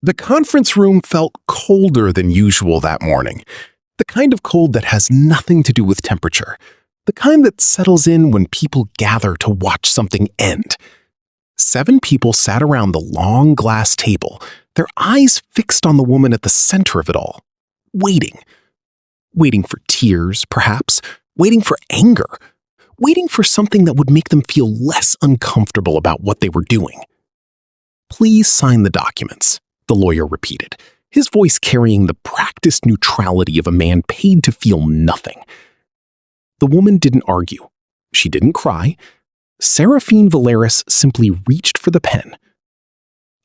The conference room felt colder than usual that morning. The kind of cold that has nothing to do with temperature. The kind that settles in when people gather to watch something end. 7 people sat around the long glass table, their eyes fixed on the woman at the center of it all, waiting. Waiting for tears, perhaps. Waiting for anger. Waiting for something that would make them feel less uncomfortable about what they were doing. "Please sign the documents," the lawyer repeated, his voice carrying the practiced neutrality of a man paid to feel nothing. The woman didn't argue. She didn't cry. Seraphine Valeris simply reached for the pen.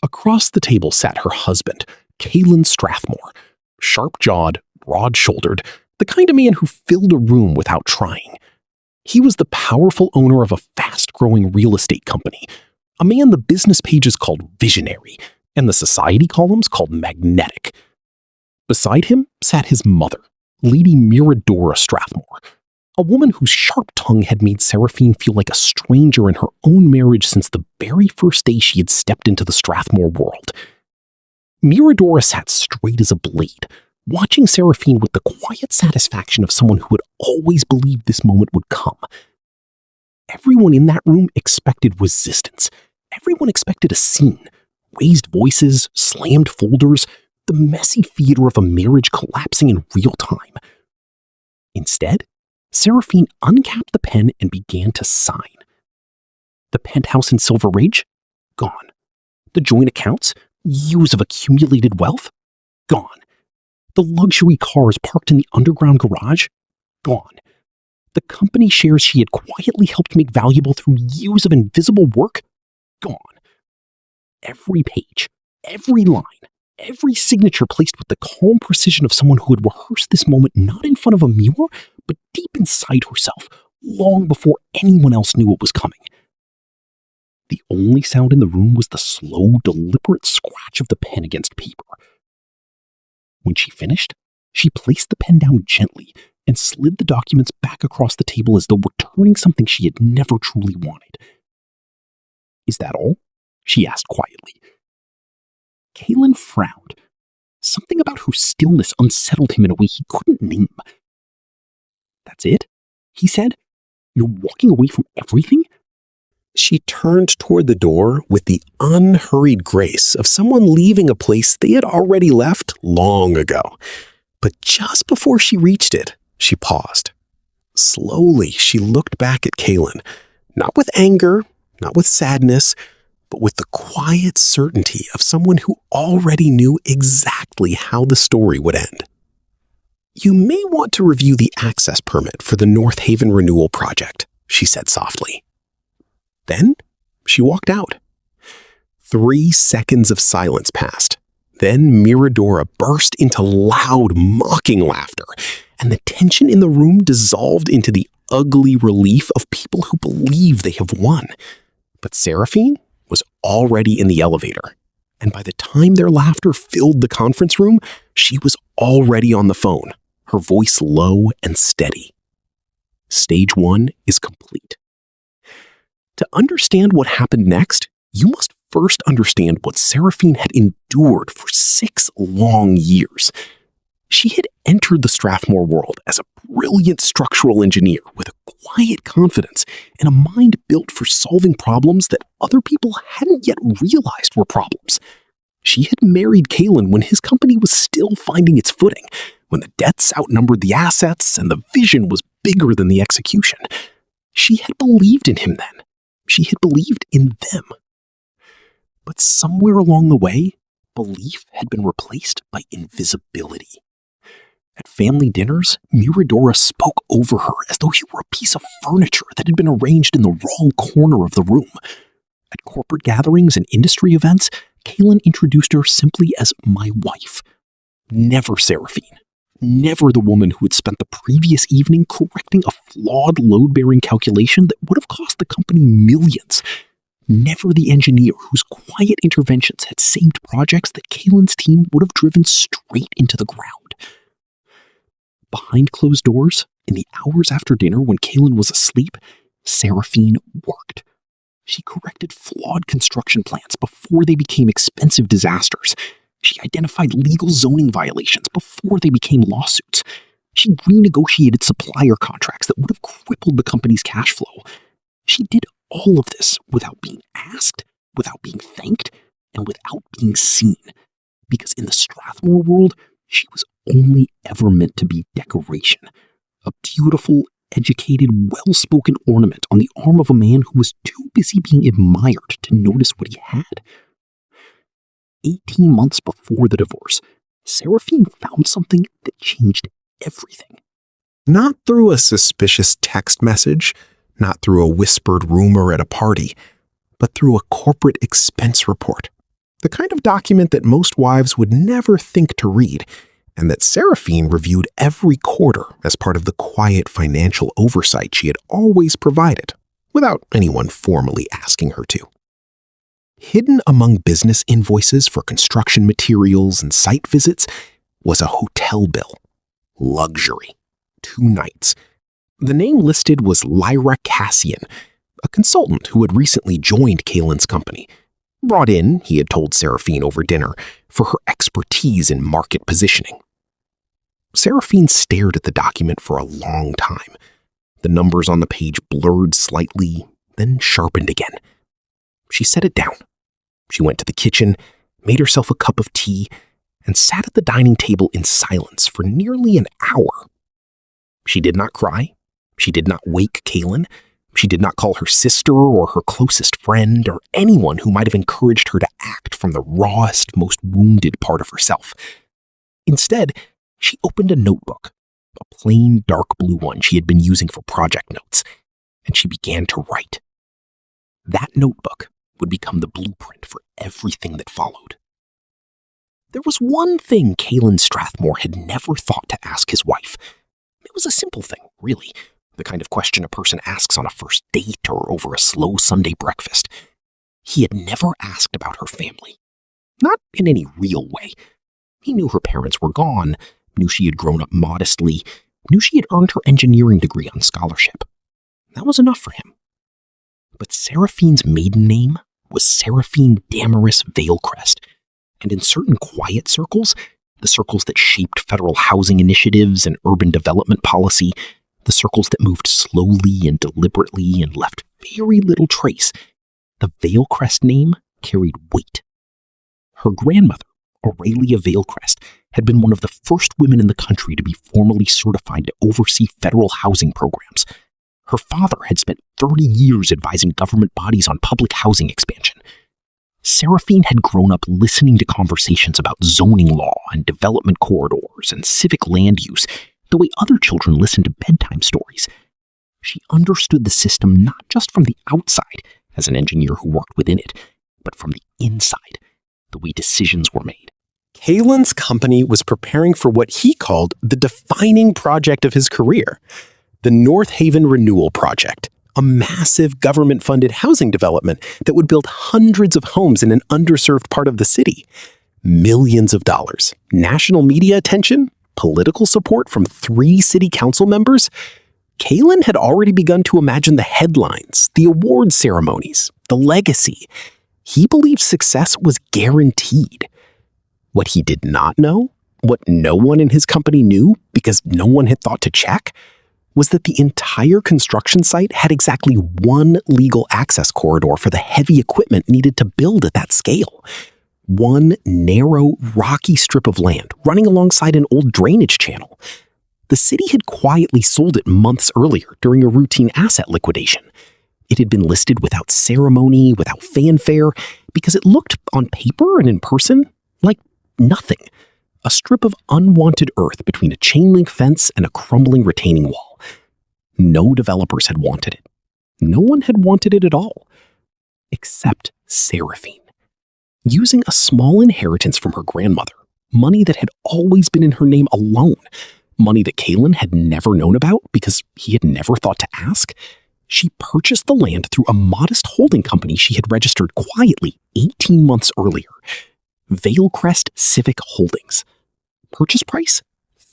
Across the table sat her husband, Kalen Strathmore, sharp-jawed, broad-shouldered, the kind of man who filled a room without trying. He was the powerful owner of a fast-growing real estate company, a man the business pages called visionary, and the society columns called magnetic. Beside him sat his mother, Lady Miradora Strathmore, a woman whose sharp tongue had made Seraphine feel like a stranger in her own marriage since the very first day she had stepped into the Strathmore world. Miradora sat straight as a blade, watching Seraphine with the quiet satisfaction of someone who had always believed this moment would come. Everyone in that room expected resistance. Everyone expected a scene. Raised voices, slammed folders, the messy theater of a marriage collapsing in real time. Instead, Seraphine uncapped the pen and began to sign. The penthouse in Silver Ridge? Gone. The joint accounts? Years of accumulated wealth? Gone. The luxury cars parked in the underground garage? Gone. The company shares she had quietly helped make valuable through years of invisible work? Gone. Every page, every line, every signature placed with the calm precision of someone who had rehearsed this moment not in front of a mirror, but deep inside herself, long before anyone else knew it was coming. The only sound in the room was the slow, deliberate scratch of the pen against paper. When she finished, she placed the pen down gently and slid the documents back across the table as though returning something she had never truly wanted. "Is that all?" she asked quietly. Kalen frowned. Something about her stillness unsettled him in a way he couldn't name. "That's it?" he said. "You're walking away from everything?" She turned toward the door with the unhurried grace of someone leaving a place they had already left long ago. But just before she reached it, she paused. Slowly, she looked back at Kalen, not with anger, not with sadness, but with the quiet certainty of someone who already knew exactly how the story would end. "You may want to review the access permit for the North Haven renewal project," she said softly. Then she walked out. 3 seconds of silence passed. Then Miradora burst into loud, mocking laughter, and the tension in the room dissolved into the ugly relief of people who believe they have won. But Seraphine was already in the elevator, and by the time their laughter filled the conference room, she was already on the phone, her voice low and steady. Stage 1 is complete. To understand what happened next, you must first understand what Seraphine had endured for 6 long years. She had entered the Strathmore world as a brilliant structural engineer with a quiet confidence and a mind built for solving problems that other people hadn't yet realized were problems. She had married Kalen when his company was still finding its footing, when the debts outnumbered the assets and the vision was bigger than the execution. She had believed in him then. She had believed in them. But somewhere along the way, belief had been replaced by invisibility. At family dinners, Miradora spoke over her as though she were a piece of furniture that had been arranged in the wrong corner of the room. At corporate gatherings and industry events, Kalen introduced her simply as my wife. Never Seraphine. Never the woman who had spent the previous evening correcting a flawed load-bearing calculation that would have cost the company millions. Never the engineer whose quiet interventions had saved projects that Kalen's team would have driven straight into the ground. Behind closed doors, in the hours after dinner when Kalen was asleep, Seraphine worked. She corrected flawed construction plans before they became expensive disasters. She identified legal zoning violations before they became lawsuits. She renegotiated supplier contracts that would have crippled the company's cash flow. She did all of this without being asked, without being thanked, and without being seen. Because in the Strathmore world, she was only ever meant to be decoration. A beautiful, educated, well-spoken ornament on the arm of a man who was too busy being admired to notice what he had. 18 months before the divorce, Seraphine found something that changed everything. Not through a suspicious text message, not through a whispered rumor at a party, but through a corporate expense report. The kind of document that most wives would never think to read, and that Seraphine reviewed every quarter as part of the quiet financial oversight she had always provided, without anyone formally asking her to. Hidden among business invoices for construction materials and site visits was a hotel bill. Luxury. 2 nights. The name listed was Lyra Cassian, a consultant who had recently joined Kaylin's company. Brought in, he had told Seraphine over dinner, for her expertise in market positioning. Seraphine stared at the document for a long time. The numbers on the page blurred slightly, then sharpened again. She set it down. She went to the kitchen, made herself a cup of tea, and sat at the dining table in silence for nearly an hour. She did not cry. She did not wake Kaylin. She did not call her sister or her closest friend or anyone who might have encouraged her to act from the rawest, most wounded part of herself. Instead, she opened a notebook, a plain dark blue one she had been using for project notes, and she began to write. That notebook would become the blueprint for everything that followed. There was one thing Kaylin Strathmore had never thought to ask his wife. It was a simple thing, really, the kind of question a person asks on a first date or over a slow Sunday breakfast. He had never asked about her family. Not in any real way. He knew her parents were gone, knew she had grown up modestly, knew she had earned her engineering degree on scholarship. That was enough for him. But Seraphine's maiden name was Seraphine Damaris Veilcrest, and in certain quiet circles, the circles that shaped federal housing initiatives and urban development policy, the circles that moved slowly and deliberately and left very little trace, the Veilcrest name carried weight. Her grandmother, Aurelia Veilcrest, had been one of the first women in the country to be formally certified to oversee federal housing programs. Her father had spent 30 years advising government bodies on public housing expansion. Seraphine had grown up listening to conversations about zoning law and development corridors and civic land use the way other children listened to bedtime stories. She understood the system not just from the outside, as an engineer who worked within it, but from the inside, the way decisions were made. Kaylin's company was preparing for what he called the defining project of his career, the North Haven Renewal Project, a massive government-funded housing development that would build hundreds of homes in an underserved part of the city. Millions of dollars, national media attention, political support from 3 city council members. Kaylin had already begun to imagine the headlines, the award ceremonies, the legacy. He believed success was guaranteed. What he did not know, what no one in his company knew because no one had thought to check, was that the entire construction site had exactly one legal access corridor for the heavy equipment needed to build at that scale. One narrow, rocky strip of land running alongside an old drainage channel. The city had quietly sold it months earlier during a routine asset liquidation. It had been listed without ceremony, without fanfare, because it looked, on paper and in person, like nothing. A strip of unwanted earth between a chain-link fence and a crumbling retaining wall. No developers had wanted it. No one had wanted it at all. Except Seraphine. Using a small inheritance from her grandmother, money that had always been in her name alone, money that Kaylin had never known about because he had never thought to ask, she purchased the land through a modest holding company she had registered quietly 18 months earlier, Veilcrest Civic Holdings. Purchase price?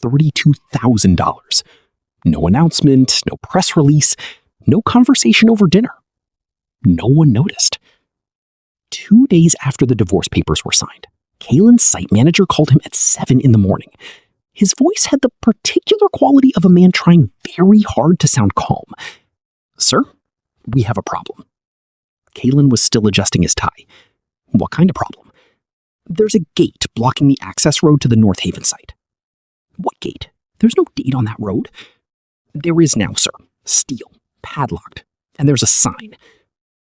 $32,000. No announcement, no press release, no conversation over dinner. No one noticed. 2 days after the divorce papers were signed, Kalen's site manager called him at 7 in the morning. His voice had the particular quality of a man trying very hard to sound calm. "Sir, we have a problem." Kalen was still adjusting his tie. "What kind of problem?" "There's a gate blocking the access road to the North Haven site." "What gate? There's no gate on that road." "There is now, sir. Steel, padlocked, and there's a sign."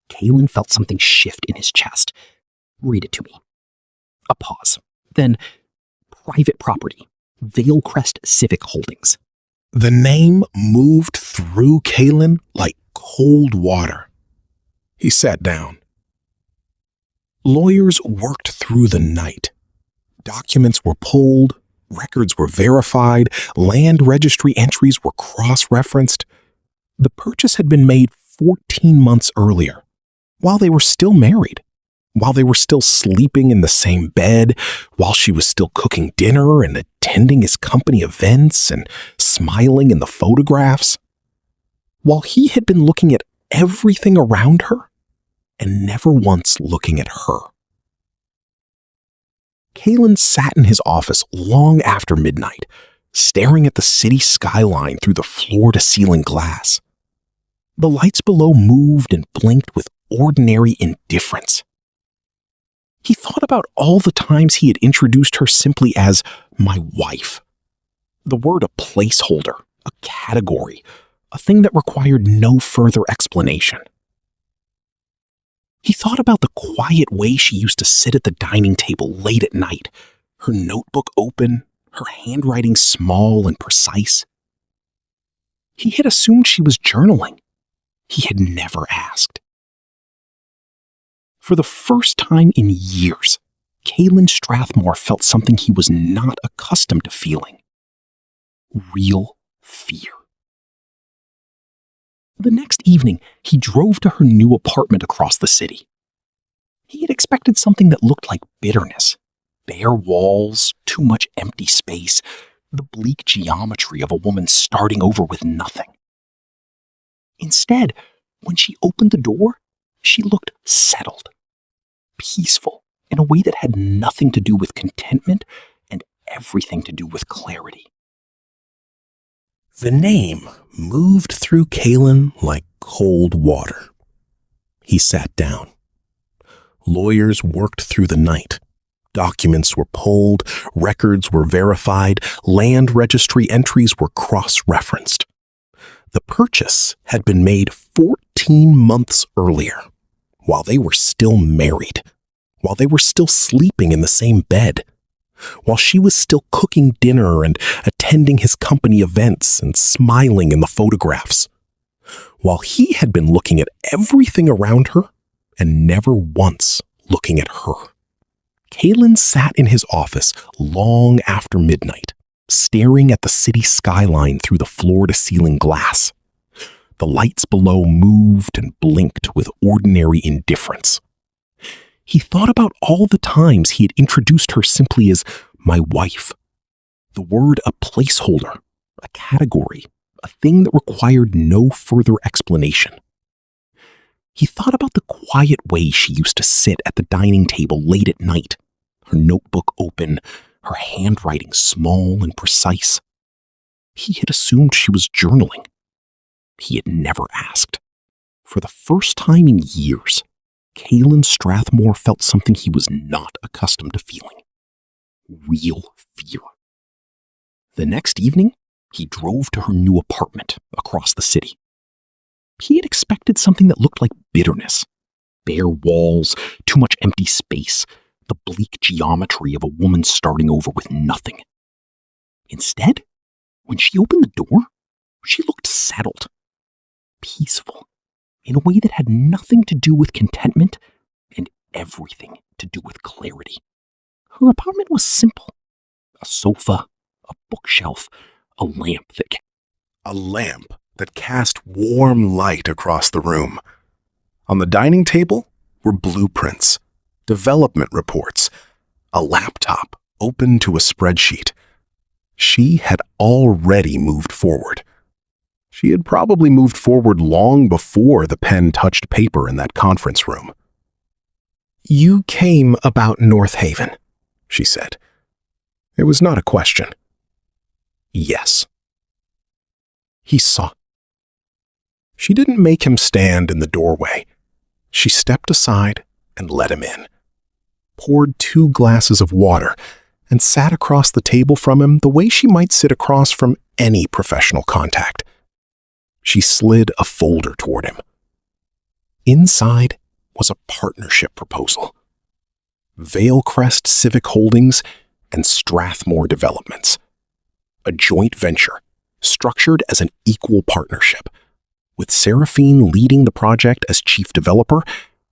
Kalen felt something shift in his chest. "Read it to me." A pause. Then, "Private property, Vailcrest Civic Holdings." The name moved through Kalen like cold water. He sat down. Lawyers worked through the night. Documents were pulled, records were verified, land registry entries were cross-referenced. The purchase had been made 14 months earlier, while they were still married, while they were still sleeping in the same bed, while she was still cooking dinner and attending his company events and smiling in the photographs, while he had been looking at everything around her and never once looking at her. Kalen sat in his office long after midnight, staring at the city skyline through the floor-to-ceiling glass. The lights below moved and blinked with ordinary indifference. He thought about all the times he had introduced her simply as "my wife." The word a placeholder, a category, a thing that required no further explanation. He thought about the quiet way she used to sit at the dining table late at night, her notebook open, her handwriting small and precise. He had assumed she was journaling. He had never asked. For the first time in years, Kalen Strathmore felt something he was not accustomed to feeling. Real fear. The next evening, he drove to her new apartment across the city. He had expected something that looked like bitterness. Bare walls, too much empty space, the bleak geometry of a woman starting over with nothing. Instead, when she opened the door, she looked settled, peaceful, in a way that had nothing to do with contentment and everything to do with clarity. The name moved through Kalen like cold water. He sat down. Lawyers worked through the night. Documents were pulled, records were verified, land registry entries were cross-referenced. The purchase had been made 14 months earlier, while they were still married, while they were still sleeping in the same bed, while she was still cooking dinner and attending his company events and smiling in the photographs, while he had been looking at everything around her and never once looking at her. Kalen sat in his office long after midnight, staring at the city skyline through the floor-to-ceiling glass. The lights below moved and blinked with ordinary indifference. He thought about all the times he had introduced her simply as "my wife." The word a placeholder, a category, a thing that required no further explanation. He thought about the quiet way she used to sit at the dining table late at night, her notebook open, her handwriting small and precise. He had assumed she was journaling. He had never asked. For the first time in years, Kalen Strathmore felt something he was not accustomed to feeling. Real fear. The next evening, he drove to her new apartment across the city. He had expected something that looked like bitterness. Bare walls, too much empty space, the bleak geometry of a woman starting over with nothing. Instead, when she opened the door, she looked settled, peaceful, in a way that had nothing to do with contentment and everything to do with clarity. Her apartment was simple. A sofa, a bookshelf, a lamp that cast warm light across the room. On the dining table were blueprints, development reports, a laptop open to a spreadsheet. She had already moved forward. She had probably moved forward long before the pen touched paper in that conference room. "You came about North Haven," she said. It was not a question. Yes. He saw. She didn't make him stand in the doorway. She stepped aside and let him in, poured 2 glasses of water, and sat across the table from him the way she might sit across from any professional contact. She slid a folder toward him. Inside was a partnership proposal. Vailcrest Civic Holdings and Strathmore Developments. A joint venture, structured as an equal partnership, with Seraphine leading the project as chief developer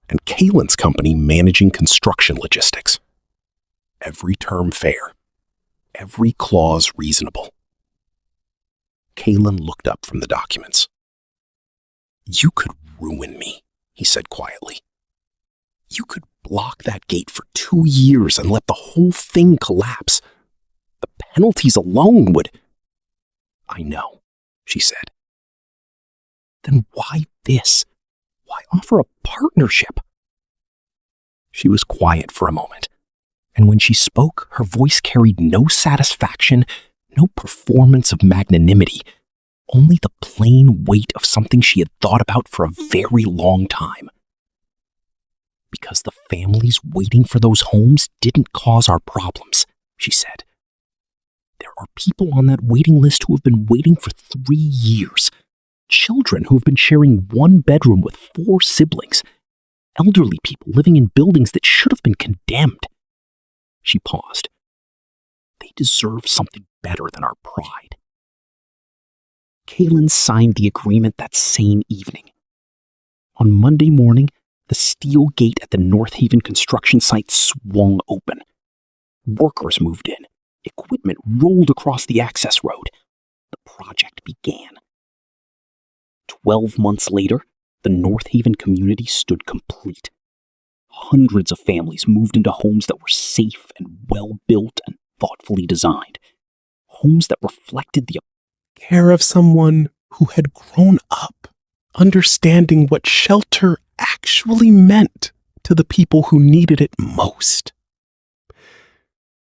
and Kalen's company managing construction logistics. Every term fair, every clause reasonable. Kalen looked up from the documents. You could ruin me, he said quietly. You could block that gate for 2 years and let the whole thing collapse. The penalties alone would... I know, she said. Then why this? Why offer a partnership? She was quiet for a moment, and when she spoke, her voice carried no satisfaction, no performance of magnanimity, only the plain weight of something she had thought about for a very long time. Because the families waiting for those homes didn't cause our problems, she said. There are people on that waiting list who have been waiting for 3 years. Children who have been sharing 1 bedroom with 4 siblings. Elderly people living in buildings that should have been condemned. She paused. They deserve something better than our pride. Kalen signed the agreement that same evening. On Monday morning, the steel gate at the North Haven construction site swung open. Workers moved in. Equipment rolled across the access road. The project began. 12 months later, the North Haven community stood complete. Hundreds of families moved into homes that were safe and well-built and thoughtfully designed. Homes that reflected the care of someone who had grown up, understanding what shelter actually meant to the people who needed it most.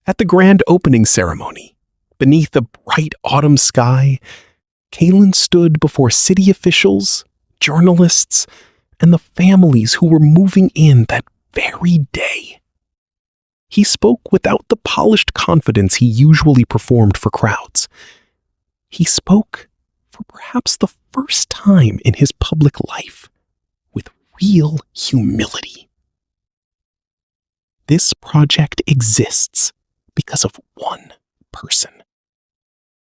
At the grand opening ceremony, beneath a bright autumn sky, Kalen stood before city officials, journalists, and the families who were moving in that very day. He spoke without the polished confidence he usually performed for crowds. He spoke, for perhaps the first time in his public life, with real humility. This project exists because of one person.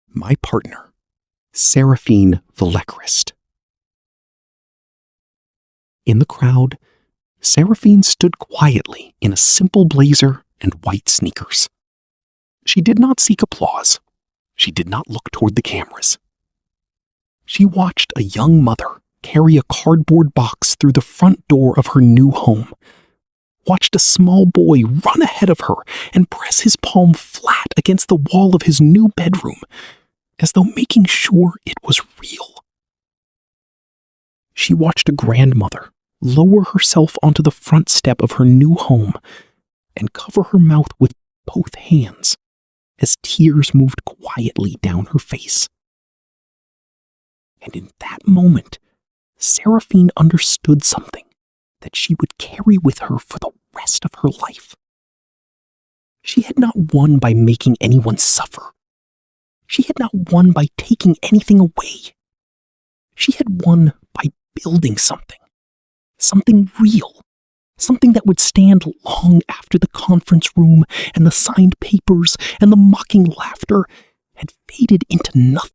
My partner, Seraphine Vallechrist. In the crowd, Seraphine stood quietly in a simple blazer and white sneakers. She did not seek applause. She did not look toward the cameras. She watched a young mother carry a cardboard box through the front door of her new home, watched a small boy run ahead of her and press his palm flat against the wall of his new bedroom, as though making sure it was real. She watched a grandmother lower herself onto the front step of her new home and cover her mouth with both hands as tears moved quietly down her face. And in that moment, Seraphine understood something that she would carry with her for the rest of her life. She had not won by making anyone suffer. She had not won by taking anything away. She had won by building something real, something that would stand long after the conference room and the signed papers and the mocking laughter had faded into nothing.